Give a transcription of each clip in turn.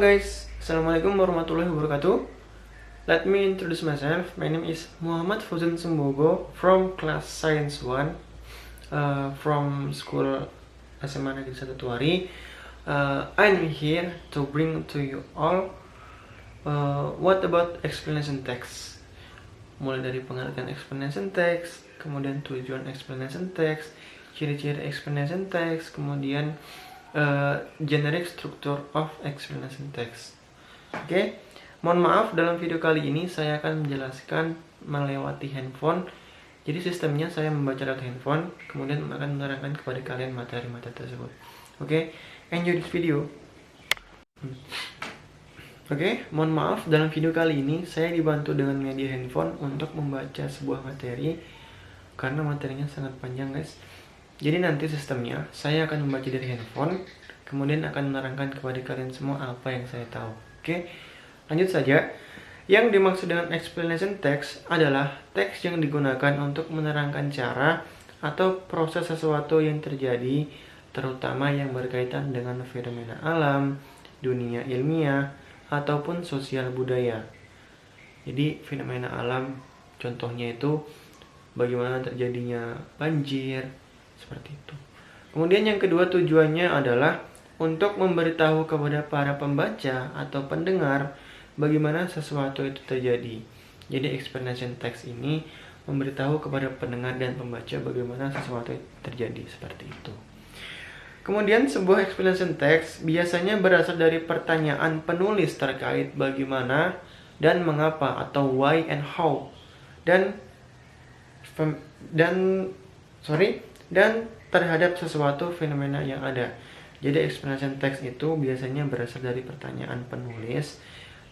guys, Assalamualaikum warahmatullahi wabarakatuh. Let me introduce myself. My name is Muhammad Fauzan Sembogo from class Science 1 from school SMA Negeri 1 Tuari. I'm here to bring to you all what about explanation text. Mulai dari pengertian explanation text, kemudian tujuan explanation text, ciri-ciri explanation text, kemudian generic structure of explanation text. Oke, mohon maaf dalam video kali ini saya akan menjelaskan melewati handphone. Jadi sistemnya saya membaca lewat handphone, kemudian akan menerangkan kepada kalian materi-materi tersebut. Oke, enjoy this video. Oke, mohon maaf dalam video kali ini saya dibantu dengan media handphone untuk membaca sebuah materi karena materinya sangat panjang guys. Jadi nanti sistemnya saya akan membaca dari handphone, kemudian akan menerangkan kepada kalian semua apa yang saya tahu. Oke, lanjut saja. Yang dimaksud dengan explanation text adalah teks yang digunakan untuk menerangkan cara atau proses sesuatu yang terjadi, terutama yang berkaitan dengan fenomena alam, dunia ilmiah, ataupun sosial budaya. Jadi fenomena alam contohnya itu bagaimana terjadinya banjir, seperti itu. Kemudian yang kedua tujuannya adalah untuk memberitahu kepada para pembaca atau pendengar bagaimana sesuatu itu terjadi. Jadi explanation text ini memberitahu kepada pendengar dan pembaca bagaimana sesuatu itu terjadi, seperti itu. Kemudian sebuah explanation text biasanya berasal dari pertanyaan penulis terkait bagaimana dan mengapa atau why and how dan terhadap sesuatu fenomena yang ada. Jadi explanation text itu biasanya berasal dari pertanyaan penulis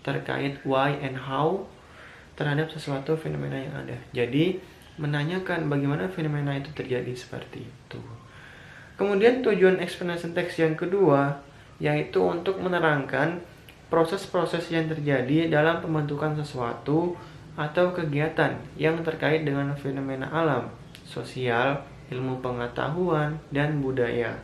terkait why and how terhadap sesuatu fenomena yang ada. Jadi menanyakan bagaimana fenomena itu terjadi, seperti itu. Kemudian tujuan explanation text yang kedua yaitu untuk menerangkan proses-proses yang terjadi dalam pembentukan sesuatu atau kegiatan yang terkait dengan fenomena alam, sosial, ilmu pengetahuan, dan budaya,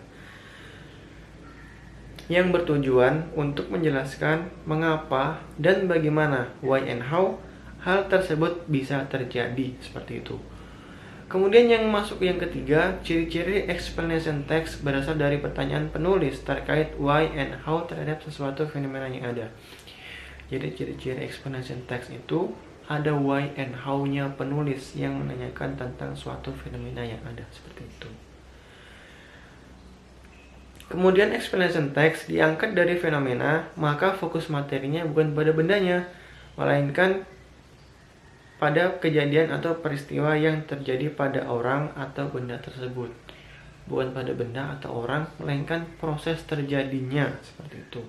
yang bertujuan untuk menjelaskan mengapa dan bagaimana why and how hal tersebut bisa terjadi, seperti itu. Kemudian yang masuk yang ketiga, ciri-ciri explanation text berasal dari pertanyaan penulis terkait why and how terhadap sesuatu fenomena yang ada. Jadi ciri-ciri explanation text itu ada why and how-nya penulis yang menanyakan tentang suatu fenomena yang ada, seperti itu. Kemudian explanation text diangkat dari fenomena, maka fokus materinya bukan pada bendanya, melainkan pada kejadian atau peristiwa yang terjadi pada orang atau benda tersebut. Bukan pada benda atau orang, melainkan proses terjadinya, seperti itu.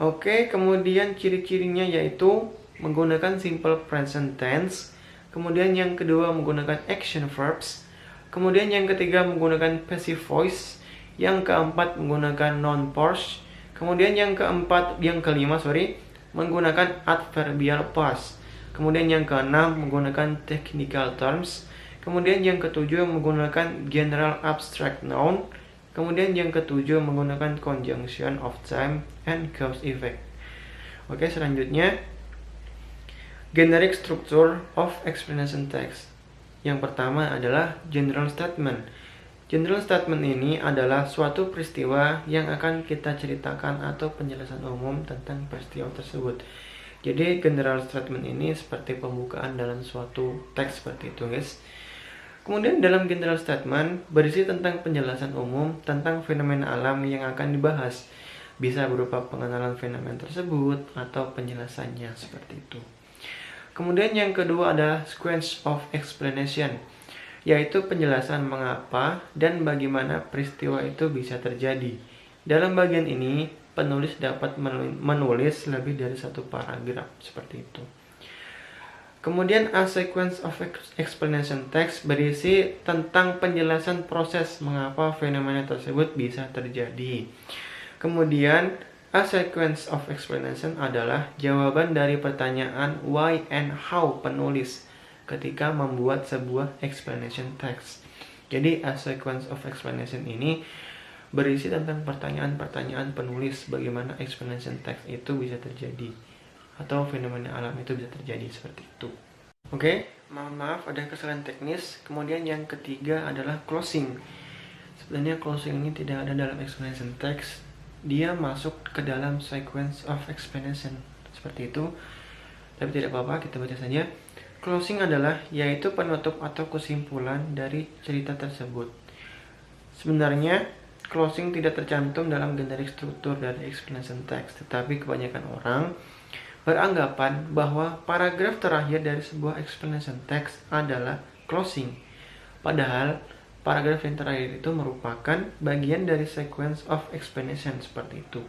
Oke, kemudian ciri-cirinya yaitu menggunakan simple present tense, kemudian yang kedua menggunakan action verbs, kemudian yang ketiga menggunakan passive voice, yang keempat menggunakan noun pause, kemudian yang kelima menggunakan adverbial pause, kemudian yang keenam menggunakan technical terms, kemudian yang ketujuh menggunakan general abstract noun, kemudian yang ketujuh menggunakan conjunction of time and cause effect. Oke, selanjutnya generic structure of explanation text. Yang pertama adalah general statement. General statement ini adalah suatu peristiwa yang akan kita ceritakan atau penjelasan umum tentang peristiwa tersebut. Jadi general statement ini seperti pembukaan dalam suatu teks, seperti itu guys. Kemudian dalam general statement berisi tentang penjelasan umum tentang fenomena alam yang akan dibahas. Bisa berupa pengenalan fenomena tersebut atau penjelasannya, seperti itu. Kemudian yang kedua adalah sequence of explanation, yaitu penjelasan mengapa dan bagaimana peristiwa itu bisa terjadi. Dalam bagian ini, penulis dapat menulis lebih dari satu paragraf, seperti itu. Kemudian a sequence of explanation text berisi tentang penjelasan proses mengapa fenomena tersebut bisa terjadi. Kemudian a sequence of explanation adalah jawaban dari pertanyaan why and how penulis ketika membuat sebuah explanation text. Jadi a sequence of explanation ini berisi tentang pertanyaan-pertanyaan penulis bagaimana explanation text itu bisa terjadi atau fenomena alam itu bisa terjadi seperti itu. Oke, maaf ada kesalahan teknis. Kemudian yang ketiga adalah closing. Sebenarnya closing ini tidak ada dalam explanation text. Dia masuk ke dalam sequence of explanation seperti itu. Tapi tidak apa-apa, kita baca saja. Closing adalah yaitu penutup atau kesimpulan dari cerita tersebut. Sebenarnya closing tidak tercantum dalam generic struktur dari explanation text, tetapi kebanyakan orang beranggapan bahwa paragraf terakhir dari sebuah explanation text adalah closing. Padahal paragraf yang terakhir itu merupakan bagian dari sequence of explanation seperti itu,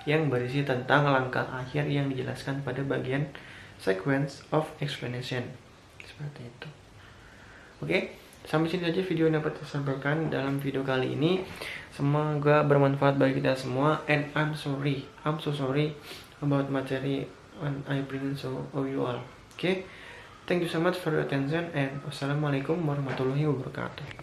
yang berisi tentang langkah akhir yang dijelaskan pada bagian sequence of explanation seperti itu. Oke, sampai sini saja video yang dapat saya sampaikan dalam video kali ini. Semoga bermanfaat bagi kita semua. And I'm so sorry about materi when I bring so you all. Okay, thank you so much for your attention and wassalamualaikum warahmatullahi wabarakatuh.